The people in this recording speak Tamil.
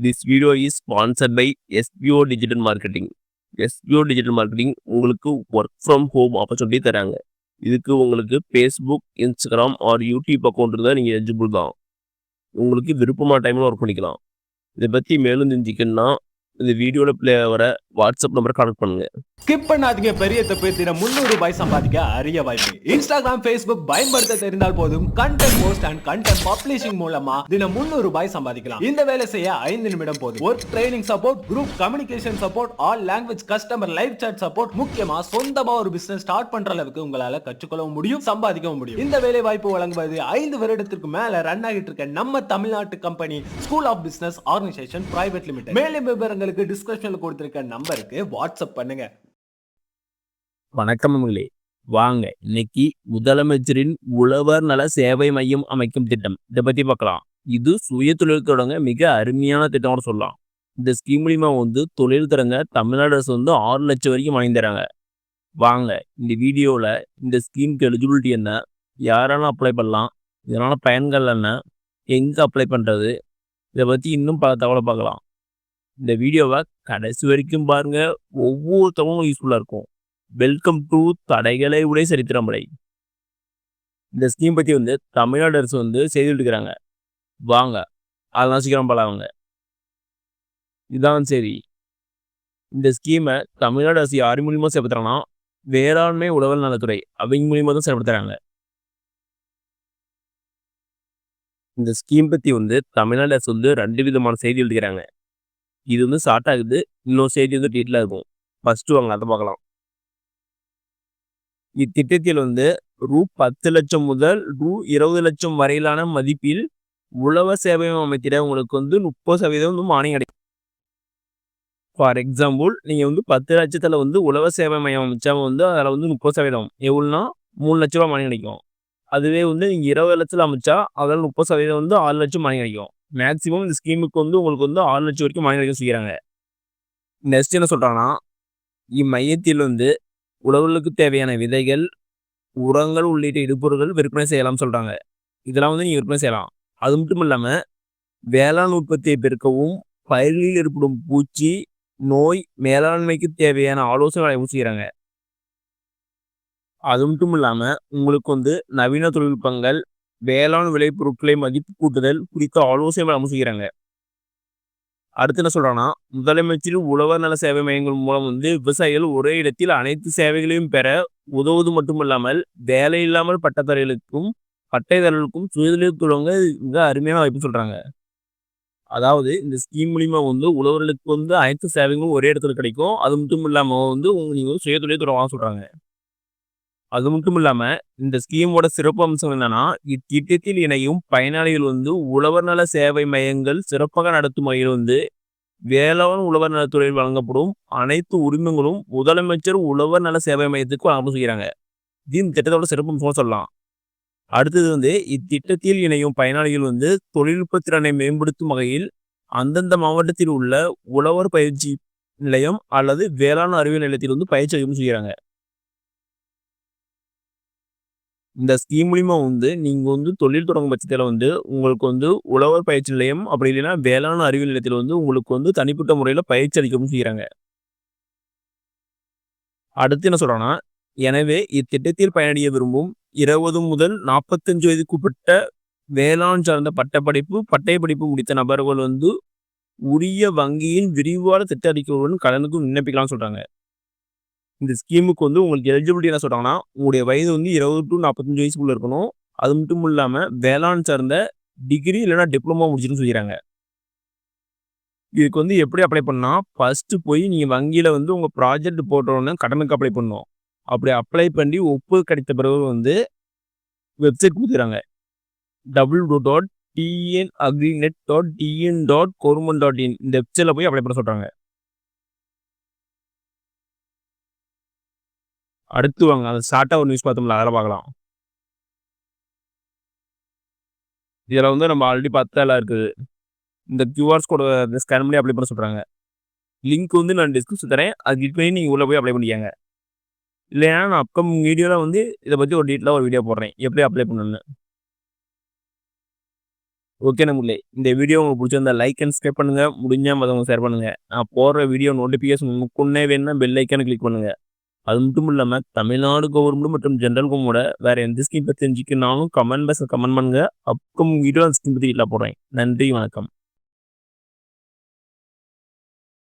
This video is sponsored by SBO Digital Marketing. SBO Digital Marketing உங்களுக்கு ஒர்க் ஃப்ரம் ஹோம் ஆப்பர்ச்சுனிட்டி தராங்க. இதுக்கு உங்களுக்கு Facebook, Instagram R YouTube account இருந்தால் நீங்கள் எலிஜிபிள் தான். உங்களுக்கு விருப்பமான டைமில் ஒர்க் பண்ணிக்கலாம். இதை பற்றி மேலும் தெரிஞ்சுக்கணும்னா இந்த வீடியோவில் ப்ளே வர வாட்ஸ்அப் நம்பரை கான்டக்ட் பண்ணுங்க. ஸ்கிப் பண்ணாதீங்க. பெரிய தப்பு தினம் 300 ரூபாய் சம்பாதிக்க அரிய வாய்ப்பு. இன்ஸ்டாகிராம், ஃபேஸ்புக் பயன்படுத்த தெரிந்தால் போதும் content post and content publishing மூலமா தினம் 300 ரூபாய் சம்பாதிக்கலாம். இந்த வேலை செய்ய 5 நிமிடம் போதும். Work training support, group communication support, all language customer live chat support, முக்கியமா சொந்தமா ஒரு பிசினஸ் ஸ்டார்ட் பண்ற அளவுக்கு உங்களால கற்றுக்கொள்ளவும் முடியும், சம்பாதிக்கவும் முடியும். இந்த வேலை வாய்ப்பு வழங்குவது 5 வருடத்திற்கு மேல ரன் ஆகிட்டு இருக்க நம்ம தமிழ்நாட்டு company school of business organisation private limited. மேலும் விவரங்களுக்கு டிஸ்கிரிப்ஷன்ல கொடுத்திருக்க நம்பருக்கு வாட்ஸ்அப் பண்ணுங்க. வணக்கம் நண்பர்களே, வாங்க இன்னைக்கு முதலமைச்சரின் உழவர் நல சேவை மையம் அமைக்கும் திட்டம் இதை பற்றி பார்க்கலாம். இது சுய தொழில் தொடங்க மிக அருமையான திட்டம்னு சொல்லலாம். இந்த ஸ்கீம் மூலிமா தொழில் தொடங்க தமிழ்நாடு அரசு 6 லட்சம் வரைக்கும் வாங்கி தராங்க. வாங்க இந்த வீடியோவில் இந்த ஸ்கீமுக்கு எலிஜிபிலிட்டி என்ன, யாரெல்லாம் அப்ளை பண்ணலாம், இதனால் பயன்கள் என்ன, எங்கே அப்ளை பண்ணுறது, இதை பற்றி இன்னும் பல தகவலை பார்க்கலாம். இந்த வீடியோவை கடைசி வரைக்கும் பாருங்கள், ஒவ்வொருத்தவங்களும் யூஸ்ஃபுல்லாக இருக்கும். வெல்கம் டு தடைகளை உடைய சரித்திரமலை. இந்த ஸ்கீம் பற்றி தமிழ்நாடு அரசு செய்துட்டு இருக்கிறாங்க. வாங்க அதெல்லாம் சீக்கிரம் பழவாங்க. இதான் சரி. இந்த ஸ்கீமை தமிழ்நாடு அரசு யார் மூலியமா செயல்படுத்துறாங்கன்னா வேளாண்மை உழவர் நலத்துறை அவங்க மூலியமா தான் செயல்படுத்துறாங்க. இந்த ஸ்கீம் பற்றி தமிழ்நாடு அரசு 2 விதமான செய்தி எழுதுகிறாங்க. இது ஷார்ட் ஆகுது, இன்னொரு செய்தி டீட்டெயிலாக இருக்கும். ஃபர்ஸ்ட் வாங்க அதை பார்க்கலாம். இத்திட்டத்தில் ரூ 10 லட்சம் முதல் ரூ 20 லட்சம் வரையிலான மதிப்பில் உழவர் சேவை அமைத்திட உங்களுக்கு 30% மானியம் கிடைக்கும். ஃபார் எக்ஸாம்பிள், நீங்கள் 10 லட்சத்தில் உழவர் சேவை மையம் அமைச்சா அதில் 30% எவ்வளோனா 3 லட்ச ரூபா மானியம் கிடைக்கும். அதுவே நீங்கள் 20 லட்சத்தில் அமைச்சா அதில் 30% 6 லட்சம் மானியம் கிடைக்கும். மேக்ஸிமம் இந்த ஸ்கீமுக்கு உங்களுக்கு 6 லட்சம் வரைக்கும் மானியம் கிடைக்கும் செய்கிறாங்க. நெக்ஸ்ட் என்ன சொல்கிறாங்கன்னா, இம்மையத்தில் உழவர்களுக்கு தேவையான விதைகள், உரங்கள் உள்ளிட்ட இடுபொருட்கள் விற்பனை செய்யலாம் சொல்கிறாங்க. இதெல்லாம் நீங்கள் விற்பனை செய்யலாம். அது மட்டும் இல்லாமல் வேளாண் உற்பத்தியை பெருக்கவும், பயிர்களில் ஏற்படும் பூச்சி, நோய் மேலாண்மைக்கு தேவையான ஆலோசனைகளை செய்கிறாங்க. அது மட்டும் இல்லாமல் உங்களுக்கு நவீன தொழில்நுட்பங்கள், வேளாண் விளைபொருட்களை மதிப்பு கூட்டுதல் குறித்த ஆலோசனைகள் அமைச்சுக்கிறாங்க. அடுத்து என்ன சொல்றாங்கன்னா, முதலமைச்சரின் உழவர் நல சேவை மையங்கள் மூலம் விவசாயிகள் ஒரே இடத்தில் அனைத்து சேவைகளையும் பெற உதவுவது மட்டுமல்லாமல் வேலை இல்லாமல் பட்டதாரிகளுக்கும் பட்டைதாரர்களுக்கும் சுயதொழில் தொடங்க மிக அருமையான வாய்ப்பு சொல்றாங்க. அதாவது இந்த ஸ்கீம் மூலியமா உழவர்களுக்கு அனைத்து சேவைகளும் ஒரே இடத்துல கிடைக்கும். அது மட்டும் இல்லாம நீங்க சுயதொழில் தொடங்க சொல்றாங்க. அது மட்டும் இல்லாம இந்த ஸ்கீமோட சிறப்பு அம்சம் என்னன்னா, இத்திட்டத்தில் இணையும் பயனாளிகள் உழவர் நல சேவை மையங்கள் சிறப்பாக நடத்தும் வகையில் வேளாண் உழவர் நலத்துறையில் வழங்கப்படும் அனைத்து உரிமங்களும் முதலமைச்சர் உழவர் நல சேவை மையத்துக்கு வழங்க செய்கிறாங்க. இது இந்த திட்டத்தோட சிறப்பு அம்சம் சொல்லலாம். அடுத்தது இத்திட்டத்தில் இணையும் பயனாளிகள் தொழில்நுட்ப திறனை மேம்படுத்தும் வகையில் அந்தந்த மாவட்டத்தில் உள்ள உழவர் பயிற்சி நிலையம் அல்லது வேளாண் அறிவியல் நிலையத்தில் பயிற்சி அறிவும் செய்கிறாங்க. இந்த ஸ்கீம் மூலிமா நீங்க தொழில் தொடங்கும் பட்சத்தில் உங்களுக்கு உழவர் பயிற்சி நிலையம் அப்படி இல்லைன்னா வேளாண் அறிவியல் நிலையத்தில் உங்களுக்கு தனிப்பட்ட முறையில் பயிற்சி அளிக்கவும் செய்கிறாங்க. அடுத்து என்ன சொல்றாங்கன்னா, எனவே இத்திட்டத்தில் பயனடைய விரும்பும் 20 முதல் 45 வயதுக்குட்பட்ட வேளாண் சார்ந்த பட்டப்படிப்பு, பட்டய படிப்பு முடித்த நபர்கள் உரிய வங்கியின் விரிவான திட்ட அறிக்கையுடன் கடனுக்கும் விண்ணப்பிக்கலாம்னு சொல்றாங்க. இந்த ஸ்கீமுக்கு உங்களுக்கு எலிஜிபிலிட்டி என்ன சொல்கிறாங்கன்னா, உங்களுடைய வயது 20 to 45 வயசுக்குள்ளே இருக்கணும். அது மட்டும் இல்லாமல் வேளாண் சார்ந்த டிகிரி இல்லைனா டிப்ளமோ முடிச்சுன்னு சொல்லிடுறாங்க. இதுக்கு எப்படி அப்ளை பண்ணால், ஃபஸ்ட்டு போய் நீங்கள் வங்கியில் உங்கள் ப்ராஜெக்ட் போட்டோன்னே கடனுக்கு அப்ளை பண்ணணும். அப்படி அப்ளை பண்ணி ஒப்புதல் கிடைத்த பிறகு வெப்சைட் கொடுத்துறாங்க. www.tnagrinet.tn.government.in இந்த வெப்சைட்டில் போய் அப்ளை பண்ண சொல்கிறாங்க. அடுத்து வாங்க அது ஷார்ட்டாக ஒரு நியூஸ் பார்த்தோம்ல, அதெல்லாம் பார்க்கலாம். இதில் நம்ம ஆல்ரெடி பார்த்தெல்லாம் இருக்குது. இந்த கியூஆர்ஸ் கோட ஸ்கேன் பண்ணி அப்ளை பண்ண சொல்கிறாங்க. லிங்க் நான் டிஸ்கிரிப்ஷன் தரேன், அது கிளிக் பண்ணி நீங்கள் உள்ளே போய் அப்ளை பண்ணிக்கங்க. இல்லைன்னா நான் அப்கமிங் வீடியோவில் இதை பற்றி ஒரு டீட்டெயிலாக ஒரு வீடியோ போடுறேன், எப்படி அப்ளை பண்ணணும்னு. ஓகே நம்மளே இந்த வீடியோ உங்களுக்கு பிடிச்சிருந்தா லைக் அண்ட் சப்ஸ்கிரைப் பண்ணுங்க. முடிஞ்சா மற்றவங்க ஷேர் பண்ணுங்க. நான் போடுற வீடியோ நோட்டிஃபிகேஷன் முன்னே வேணும்னா பெல் ஐக்கானை கிளிக் பண்ணுங்க. அது மட்டும் இல்லாம தமிழ்நாடு கவர்மெண்ட் மற்றும் ஜென்ரல் கவர்மெண்டோட வேற எந்த ஸ்கீம் பத்தி தெரிஞ்சுக்கனாலும் கமெண்ட் பாக்ஸ்ல கமெண்ட் பண்ணுங்க. அப்கமிங் வீடியோ அந்த ஸ்கீம் பத்தி போடுறேன். நன்றி, வணக்கம்.